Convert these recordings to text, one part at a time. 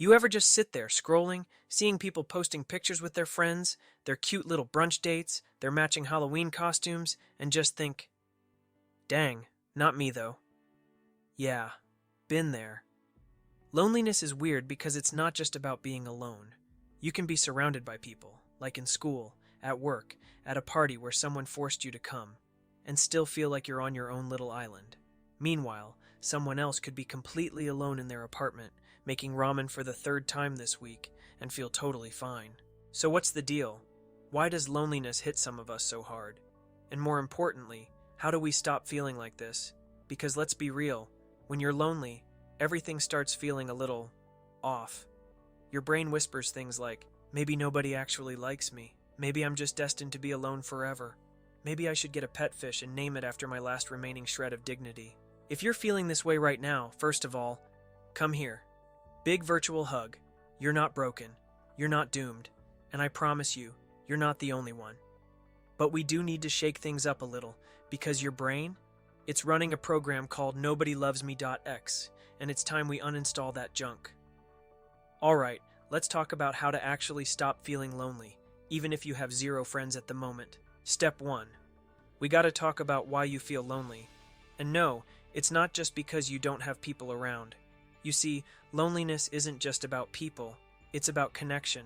You ever just sit there scrolling, seeing people posting pictures with their friends, their cute little brunch dates, their matching Halloween costumes, and just think, dang, not me though. Yeah, been there. Loneliness is weird because it's not just about being alone. You can be surrounded by people, like in school, at work, at a party where someone forced you to come, and still feel like you're on your own little island. Meanwhile, someone else could be completely alone in their apartment, making ramen for the third time this week, and feel totally fine. So what's the deal? Why does loneliness hit some of us so hard? And more importantly, how do we stop feeling like this? Because let's be real, when you're lonely, everything starts feeling a little off. Your brain whispers things like, maybe nobody actually likes me. Maybe I'm just destined to be alone forever. Maybe I should get a pet fish and name it after my last remaining shred of dignity. If you're feeling this way right now, first of all, come here. Big virtual hug. You're not broken. You're not doomed. And I promise you, you're not the only one. But we do need to shake things up a little, because your brain, it's running a program called NobodyLovesMe.x, and it's time we uninstall that junk. Alright, let's talk about how to actually stop feeling lonely, even if you have zero friends at the moment. Step 1. We gotta talk about why you feel lonely. And no, it's not just because you don't have people around. You see, loneliness isn't just about people, it's about connection.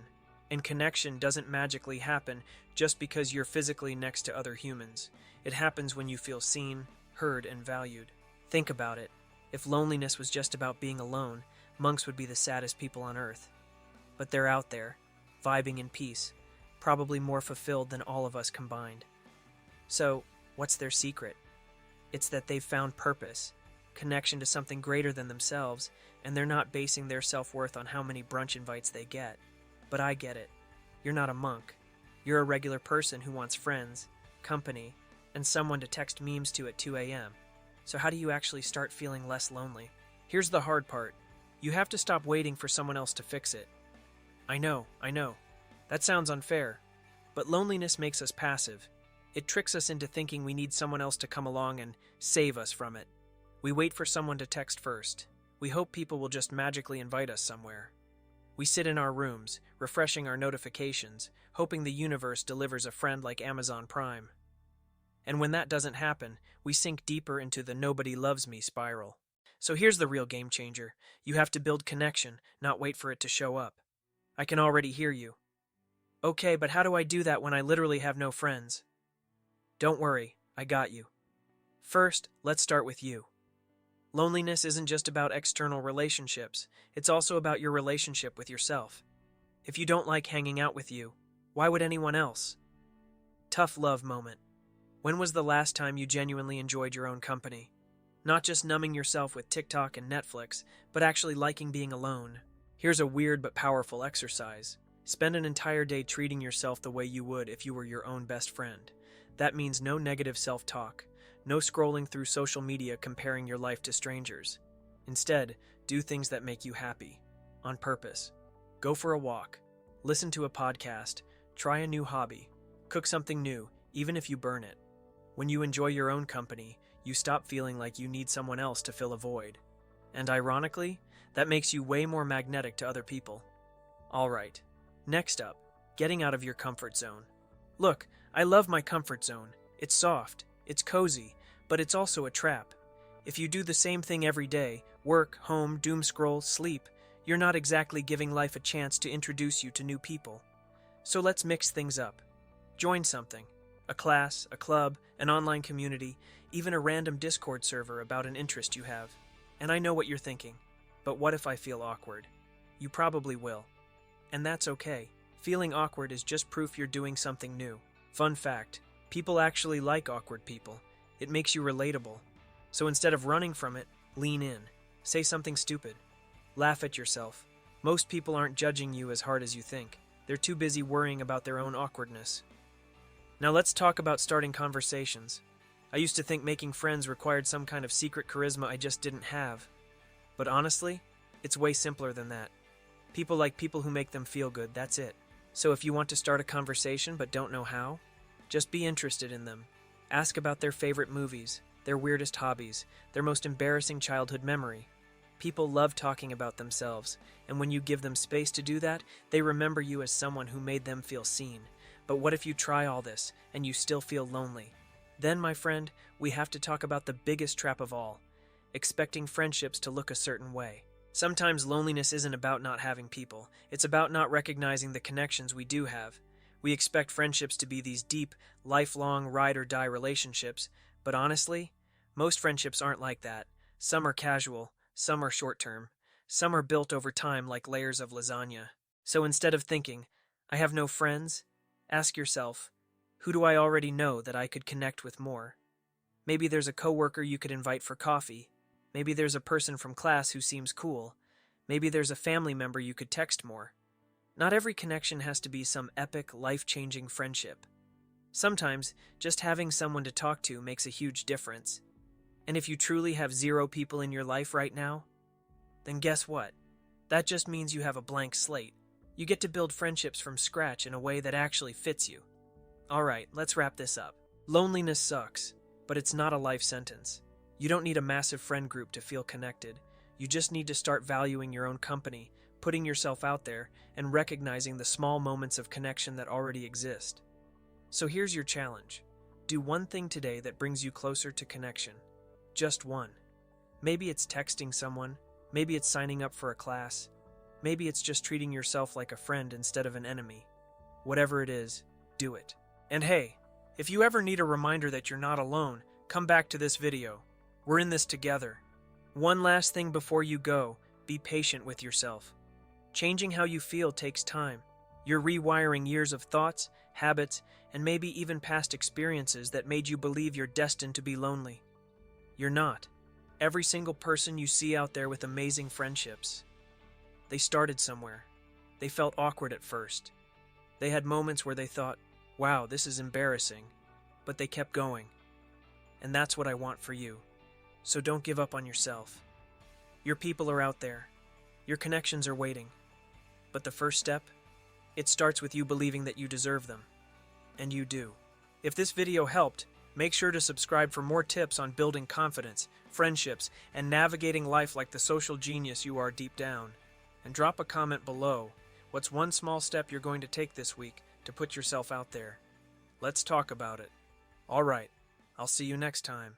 And connection doesn't magically happen just because you're physically next to other humans. It happens when you feel seen, heard, and valued. Think about it. If loneliness was just about being alone, monks would be the saddest people on earth. But they're out there, vibing in peace, probably more fulfilled than all of us combined. So, what's their secret? It's that they've found purpose, connection to something greater than themselves, and they're not basing their self-worth on how many brunch invites they get. But I get it. You're not a monk. You're a regular person who wants friends, company, and someone to text memes to at 2 a.m. So how do you actually start feeling less lonely? Here's the hard part. You have to stop waiting for someone else to fix it. I know. That sounds unfair. But loneliness makes us passive. It tricks us into thinking we need someone else to come along and save us from it. We wait for someone to text first. We hope people will just magically invite us somewhere. We sit in our rooms, refreshing our notifications, hoping the universe delivers a friend like Amazon Prime. And when that doesn't happen, we sink deeper into the nobody loves me spiral. So here's the real game changer. You have to build connection, not wait for it to show up. I can already hear you. Okay, but how do I do that when I literally have no friends? Don't worry, I got you. First, let's start with you. Loneliness isn't just about external relationships, it's also about your relationship with yourself. If you don't like hanging out with you, why would anyone else? Tough love moment. When was the last time you genuinely enjoyed your own company? Not just numbing yourself with TikTok and Netflix, but actually liking being alone. Here's a weird but powerful exercise. Spend an entire day treating yourself the way you would if you were your own best friend. That means no negative self-talk, no scrolling through social media comparing your life to strangers. Instead, do things that make you happy, on purpose. Go for a walk, listen to a podcast, try a new hobby, cook something new, even if you burn it. When you enjoy your own company, you stop feeling like you need someone else to fill a void. And ironically, that makes you way more magnetic to other people. Alright, next up, getting out of your comfort zone. Look, I love my comfort zone. It's soft, it's cozy, but it's also a trap. If you do the same thing every day, work, home, doom scroll, sleep, you're not exactly giving life a chance to introduce you to new people. So let's mix things up. Join something. A class, a club, an online community, even a random Discord server about an interest you have. And I know what you're thinking. But what if I feel awkward? You probably will. And that's okay. Feeling awkward is just proof you're doing something new. Fun fact, people actually like awkward people. It makes you relatable. So instead of running from it, lean in. Say something stupid. Laugh at yourself. Most people aren't judging you as hard as you think. They're too busy worrying about their own awkwardness. Now let's talk about starting conversations. I used to think making friends required some kind of secret charisma I just didn't have. But honestly, it's way simpler than that. People like people who make them feel good, that's it. So if you want to start a conversation but don't know how, just be interested in them. Ask about their favorite movies, their weirdest hobbies, their most embarrassing childhood memory. People love talking about themselves, and when you give them space to do that, they remember you as someone who made them feel seen. But what if you try all this, and you still feel lonely? Then, my friend, we have to talk about the biggest trap of all, expecting friendships to look a certain way. Sometimes loneliness isn't about not having people, it's about not recognizing the connections we do have. We expect friendships to be these deep, lifelong, ride-or-die relationships, but honestly, most friendships aren't like that. Some are casual, some are short-term, some are built over time like layers of lasagna. So instead of thinking, I have no friends, ask yourself, who do I already know that I could connect with more? Maybe there's a coworker you could invite for coffee. Maybe there's a person from class who seems cool. Maybe there's a family member you could text more. Not every connection has to be some epic, life-changing friendship. Sometimes, just having someone to talk to makes a huge difference. And if you truly have 0 people in your life right now, then guess what? That just means you have a blank slate. You get to build friendships from scratch in a way that actually fits you. Alright, let's wrap this up. Loneliness sucks, but it's not a life sentence. You don't need a massive friend group to feel connected. You just need to start valuing your own company, putting yourself out there, and recognizing the small moments of connection that already exist. So here's your challenge. Do one thing today that brings you closer to connection. Just one. Maybe it's texting someone, maybe it's signing up for a class, maybe it's just treating yourself like a friend instead of an enemy. Whatever it is, do it. And hey, if you ever need a reminder that you're not alone, come back to this video. We're in this together. One last thing before you go, be patient with yourself. Changing how you feel takes time. You're rewiring years of thoughts, habits, and maybe even past experiences that made you believe you're destined to be lonely. You're not. Every single person you see out there with amazing friendships, they started somewhere. They felt awkward at first. They had moments where they thought, wow, this is embarrassing, but they kept going. And that's what I want for you. So don't give up on yourself. Your people are out there. Your connections are waiting. But the first step, it starts with you believing that you deserve them. And you do. If this video helped, make sure to subscribe for more tips on building confidence, friendships, and navigating life like the social genius you are deep down. And drop a comment below. What's one small step you're going to take this week to put yourself out there? Let's talk about it. All right, I'll see you next time.